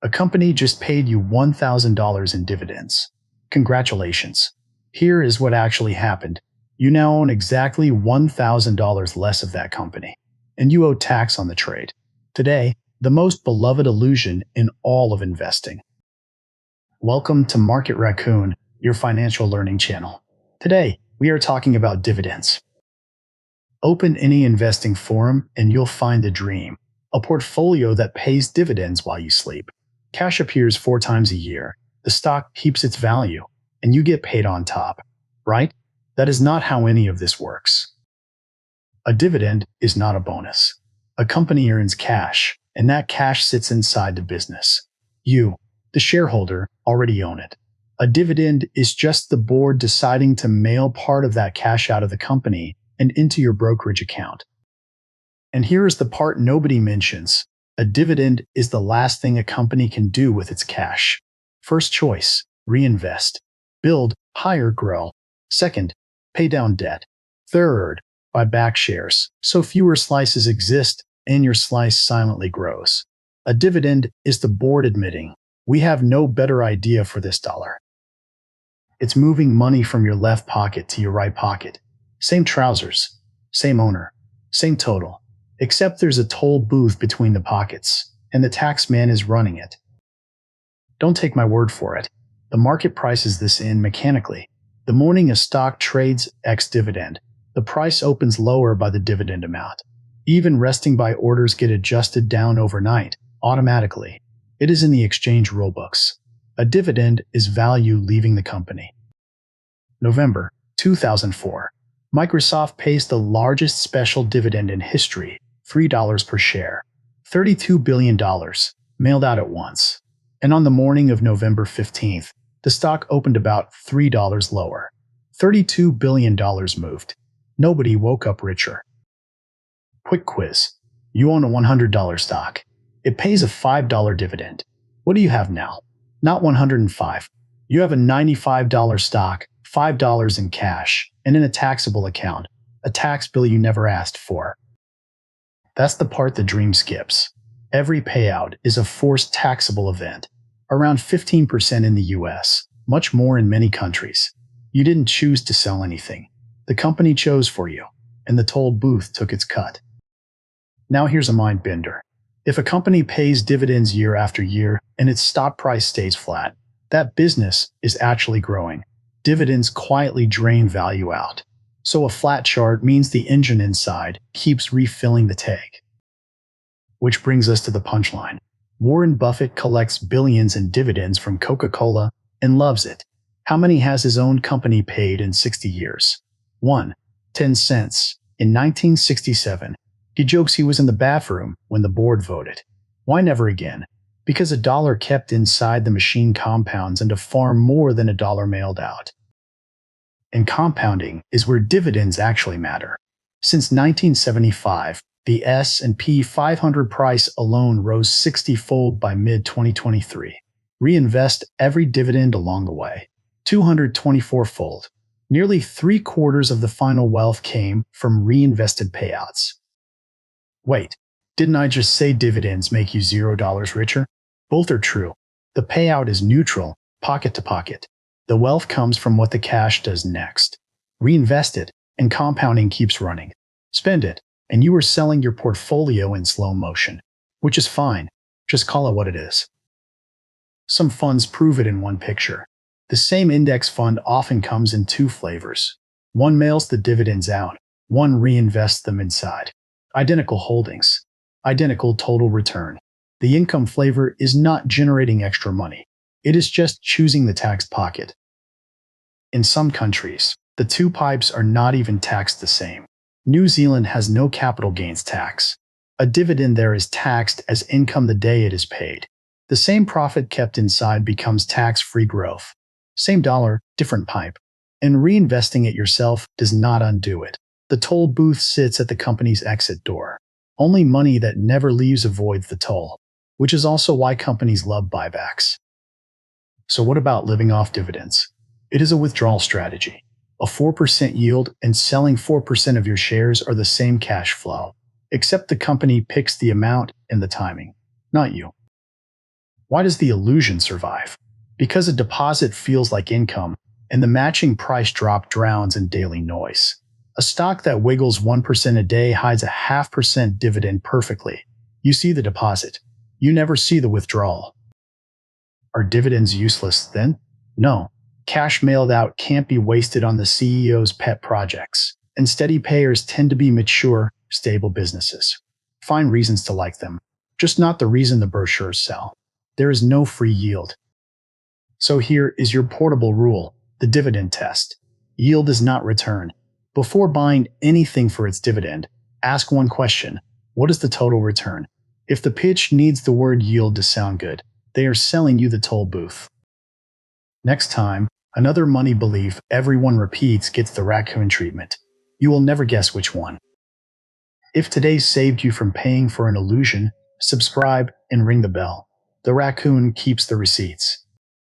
A company just paid you $1,000 in dividends. Congratulations. Here is what actually happened. You now own exactly $1,000 less of that company, and you owe tax on the trade. Today, the most beloved illusion in all of investing. Welcome to Market Raccoon, your financial learning channel. Today, we are talking about dividends. Open any investing forum and you'll find a dream, a portfolio that pays dividends while you sleep. Cash appears 4 times a year, the stock keeps its value, and you get paid on top, right? That is not how any of this works. A dividend is not a bonus. A company earns cash, and that cash sits inside the business. You, the shareholder, already own it. A dividend is just the board deciding to mail part of that cash out of the company and into your brokerage account. And here is the part nobody mentions. A dividend is the last thing a company can do with its cash. First choice, reinvest. Build, hire, grow. Second, pay down debt. Third, buy back shares, so fewer slices exist and your slice silently grows. A dividend is the board admitting, we have no better idea for this dollar. It's moving money from your left pocket to your right pocket. Same trousers, same owner, same total, except there's a toll booth between the pockets, and the tax man is running it. Don't take my word for it. The market prices this in mechanically. The morning a stock trades ex-dividend, the price opens lower by the dividend amount. Even resting buy orders get adjusted down overnight, automatically. It is in the exchange rulebooks. A dividend is value leaving the company. November 2004. Microsoft pays the largest special dividend in history, $3 per share. $32 billion, mailed out at once. And on the morning of November 15th, the stock opened about $3 lower. $32 billion moved. Nobody woke up richer. Quick quiz. You own a $100 stock. It pays a $5 dividend. What do you have now? Not 105. You have a $95 stock, $5 in cash, and in a taxable account, a tax bill you never asked for. That's the part the dream skips. Every payout is a forced taxable event, around 15% in the US, much more in many countries. You didn't choose to sell anything. The company chose for you, and the toll booth took its cut. Now here's a mind bender. If a company pays dividends year after year and its stock price stays flat, that business is actually growing. Dividends quietly drain value out. So a flat chart means the engine inside keeps refilling the tank. Which brings us to the punchline. Warren Buffett collects billions in dividends from Coca-Cola and loves it. How many has his own company paid in 60 years? 1. 10 cents. In 1967, he jokes he was in the bathroom when the board voted. Why never again? Because $1 kept inside the machine compounds into far more than $1 mailed out. And compounding is where dividends actually matter. Since 1975, the S&P 500 price alone rose 60-fold by mid-2023. Reinvest every dividend along the way. 224-fold. Nearly 3/4 of the final wealth came from reinvested payouts. Wait, didn't I just say dividends make you $0 richer? Both are true. The payout is neutral, pocket to pocket. The wealth comes from what the cash does next. Reinvest it, and compounding keeps running. Spend it, and you are selling your portfolio in slow motion, which is fine. Just call it what it is. Some funds prove it in one picture. The same index fund often comes in 2 flavors. One mails the dividends out, one reinvests them inside. Identical holdings, identical total return. The income flavor is not generating extra money. It is just choosing the taxed pocket. In some countries, the 2 pipes are not even taxed the same. New Zealand has no capital gains tax. A dividend there is taxed as income the day it is paid. The same profit kept inside becomes tax-free growth. Same dollar, different pipe. And reinvesting it yourself does not undo it. The toll booth sits at the company's exit door. Only money that never leaves avoids the toll, which is also why companies love buybacks. So what about living off dividends? It is a withdrawal strategy. A 4% yield and selling 4% of your shares are the same cash flow, except the company picks the amount and the timing, not you. Why does the illusion survive? Because a deposit feels like income, and the matching price drop drowns in daily noise. A stock that wiggles 1% a day hides a 0.5% dividend perfectly. You see the deposit. You never see the withdrawal. Are dividends useless then? No. Cash mailed out can't be wasted on the CEO's pet projects, and steady payers tend to be mature, stable businesses. Find reasons to like them, just not the reason the brochures sell. There is no free yield. So here is your portable rule, the dividend test. Yield is not return. Before buying anything for its dividend, ask one question: what is the total return? If the pitch needs the word yield to sound good, they are selling you the toll booth. Next time, another money belief everyone repeats gets the raccoon treatment. You will never guess which one. If today saved you from paying for an illusion, subscribe and ring the bell. The raccoon keeps the receipts.